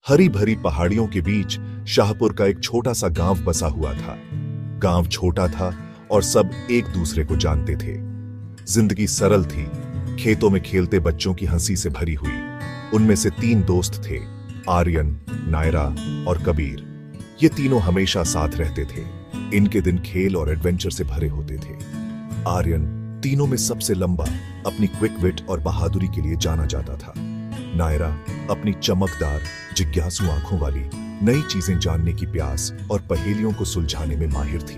हरी भरी पहाड़ियों के बीच शाहपुर का एक छोटा सा गांव बसा हुआ था। गांव छोटा था और सब एक दूसरे को जानते थे। जिंदगी सरल थी, खेतों में खेलते बच्चों की हंसी से भरी हुई। उनमें से 3 दोस्त थे, आर्यन, नायरा और कबीर। ये तीनों हमेशा साथ रहते थे। इनके दिन खेल और एडवेंचर से भरे होते थे। आर्यन तीनों में सबसे लंबा, अपनी क्विक विट और बहादुरी के लिए जाना जाता था। नायरा अपनी चमकदार, जिज्ञासु आंखों वाली, नई चीजें जानने की प्यास और पहेलियों को सुलझाने में माहिर थी।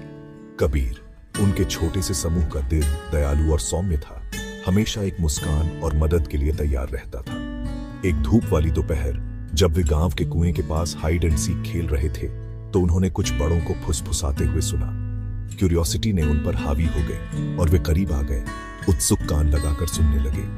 कबीर उनके छोटे से समूह का दिल दयालु और सौम्य था। हमेशा एक मुस्कान और मदद के लिए तैयार रहता था। एक धूप वाली दोपहर जब वे गांव के कुएं के पास हाइड एंड सीक खेल रहे थे तो उन्होंने कुछ बड़ों को फुसफुसाते हुए सुना। क्यूरियोसिटी ने उन पर हावी हो गई और वे करीब आ गए, उत्सुक कान लगाकर सुनने लगे।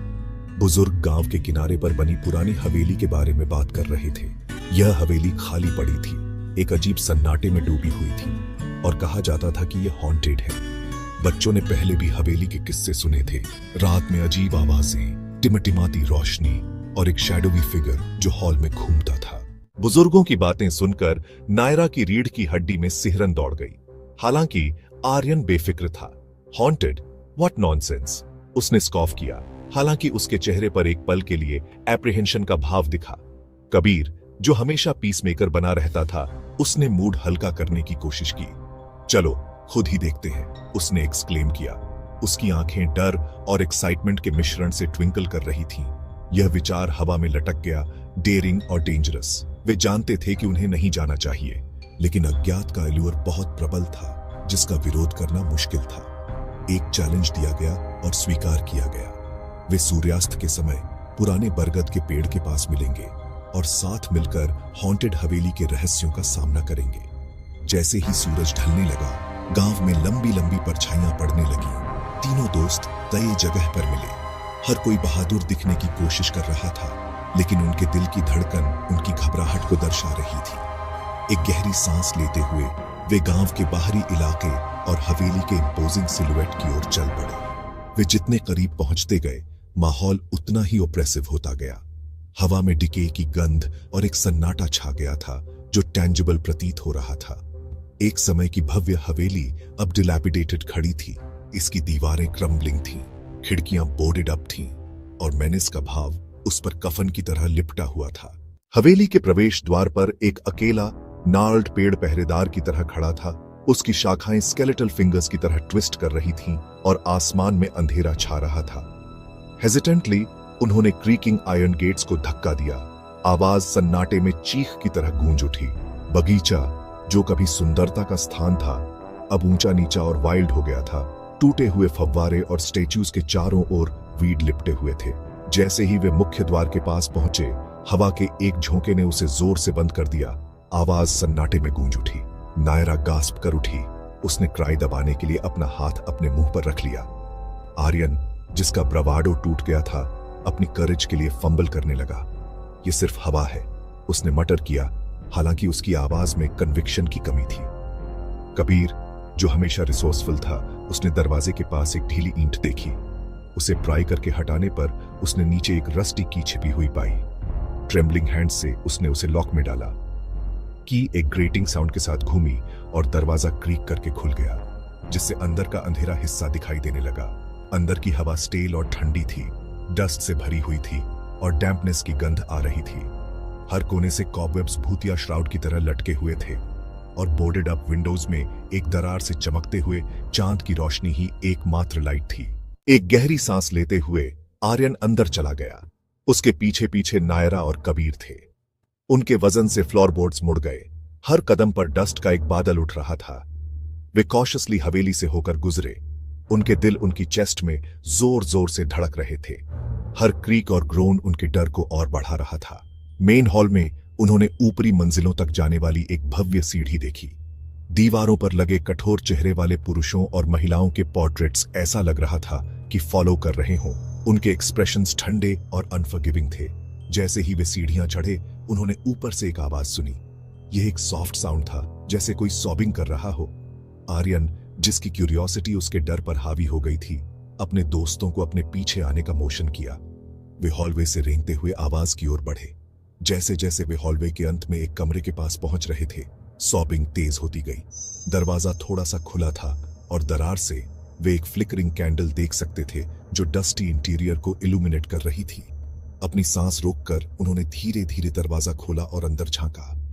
बुजुर्ग गांव के किनारे पर बनी पुरानी हवेली के बारे में बात कर रहे थे। यह हवेली खाली पड़ी थी, एक अजीब सन्नाटे में डूबी हुई थी और कहा जाता था कि यह हॉन्टेड है। बच्चों ने पहले भी हवेली के किस्से सुने थे। रात में अजीब आवाजें, टिमटिमाती रोशनी और एक शैडोवी फिगर जो हॉल में घूमता था। बुजुर्गों की बातें सुनकर नायरा की रीढ़ की हड्डी में सिहरन दौड़ गई। हालांकि आर्यन बेफिक्र था। हॉन्टेड? व्हाट नॉनसेंस, उसने स्कॉफ किया। हालांकि उसके चेहरे पर एक पल के लिए एप्रीहेंशन का भाव दिखा। कबीर, जो हमेशा पीसमेकर बना रहता था, उसने मूड हल्का करने की कोशिश की। चलो खुद ही देखते हैं, उसने एक्सक्लेम किया। उसकी आंखें डर और एक्साइटमेंट के मिश्रण से ट्विंकल कर रही थीं। यह विचार हवा में लटक गया, डेयरिंग और डेंजरस। वे जानते थे कि उन्हें नहीं जाना चाहिए, लेकिन अज्ञात का एल्यूर बहुत प्रबल था, जिसका विरोध करना मुश्किल था। एक चैलेंज दिया गया और स्वीकार किया गया। वे सूर्यास्त के समय पुराने बरगद के पेड़ के पास मिलेंगे और साथ मिलकर हॉन्टेड हवेली के रहस्यों का सामना करेंगे। जैसे ही सूरज ढलने लगा, गांव में लंबी लंबी परछाइयां पड़ने लगी। तीनों दोस्त तय जगह पर मिले। हर कोई बहादुर दिखने की कोशिश कर रहा था, लेकिन उनके दिल की धड़कन उनकी घबराहट को दर्शा रही थी। एक गहरी सांस लेते हुए वे गांव के बाहरी इलाके और हवेली के इम्पोजिंग सिलुएट की ओर चल पड़े। वे जितने करीब पहुंचते गए, माहौल उतना ही ओप्रेसिव होता गया। हवा में डिके की गंध और एक सन्नाटा छा गया था जो टेंजिबल प्रतीत हो रहा था। एक समय की भव्य हवेली अब डिलैपिडेटेड खड़ी थी। इसकी दीवारें क्रम्बलिंग थीं, खिड़कियां बोर्डेड अप थीं और मेनेस का भाव उस पर कफन की तरह लिपटा हुआ था। हवेली के प्रवेश द्वार पर एक अकेला नार्ल्ड पेड़ पहरेदार की तरह खड़ा था। उसकी शाखाएं स्केलेटल फिंगर्स की तरह ट्विस्ट कर रही थीं और आसमान में अंधेरा छा रहा था। हेजिटेंटली उन्होंने क्रीकिंग आयरन गेट्स को धक्का दिया। आवाज सन्नाटे में चीख की तरह गूंज उठी। बगीचा, जो कभी सुंदरता का स्थान था, अब ऊंचा नीचा और वाइल्ड हो गया था। टूटे हुए फव्वारे और स्टैच्यूज के चारों ओर वीड लिपटे हुए थे। जैसे ही वे मुख्य द्वार के पास पहुंचे, हवा के एक झोंके ने उसे जोर से बंद कर दिया। आवाज सन्नाटे में गूंज उठी। नायरा गास्प कर उठी। उसने क्राई दबाने के लिए अपना हाथ अपने मुंह पर रख लिया। आर्यन, जिसका ब्रावाडो टूट गया था, अपनी करेज के लिए फंबल करने लगा। यह सिर्फ हवा है, उसने मटर किया, हालांकि उसकी आवाज में कन्विक्शन की कमी थी। कबीर, जो हमेशा रिसोर्सफुल था, उसने दरवाजे के पास एक ढीली ईंट देखी। उसे प्राई करके हटाने पर उसने नीचे एक रस्टी की छिपी हुई पाई। ट्रेम्बलिंग हैंड से उसने उसे लॉक में डाला। की एक ग्रेटिंग साउंड के साथ घूमी और दरवाजा क्रीक करके खुल गया, जिससे अंदर का अंधेरा हिस्सा दिखाई देने लगा। अंदर की हवा स्टेल और ठंडी थी, डस्ट से भरी हुई थी और डैम्पनेस की गंध आ रही थी। हर कोने से कॉबवेब्स भूतिया श्राउड की तरह लटके हुए थे और बोर्डेड अप विंडोज में एक दरार से चमकते हुए चांद की रोशनी ही एकमात्र लाइट थी। एक गहरी सांस लेते हुए आर्यन अंदर चला गया। उसके पीछे पीछे नायरा और कबीर थे। उनके वजन से फ्लोरबोर्ड्स मुड़ गए। हर कदम पर डस्ट का एक बादल उठ रहा था। वे कॉशियसली हवेली से होकर गुजरे। उनके दिल उनकी चेस्ट में जोर जोर से धड़क रहे थे। हर क्रीक और ग्रोन उनके डर को और बढ़ा रहा था। मेन हॉल में उन्होंने ऊपरी मंजिलों तक जाने वाली एक भव्य सीढ़ी देखी। दीवारों पर लगे कठोर चेहरे वाले पुरुषों और महिलाओं के पोर्ट्रेट्स ऐसा लग रहा था कि फॉलो कर रहे हों। उनके एक्सप्रेशंस ठंडे और अनफॉरगिविंग थे। जैसे ही वे सीढ़ियां चढ़े, उन्होंने ऊपर से एक आवाज सुनी। यह एक सॉफ्ट साउंड था, जैसे कोई सॉबिंग कर रहा हो। आर्यन, जिसकी क्यूरियोसिटी उसके डर पर हावी हो गई थी, अपने दोस्तों को अपने पीछे आने का मोशन किया। वे हॉलवे से रेंगते हुए आवाज की ओर बढ़े। जैसे जैसे वे हॉलवे के अंत में एक कमरे के पास पहुंच रहे थे, सॉबिंग तेज होती गई। दरवाजा थोड़ा सा खुला था और दरार से वे एक फ्लिकरिंग कैंडल देख सकते थे जो डस्टी इंटीरियर को इल्यूमिनेट कर रही थी। अपनी सांस रोककर उन्होंने धीरे धीरे दरवाजा खोला और अंदर झांका।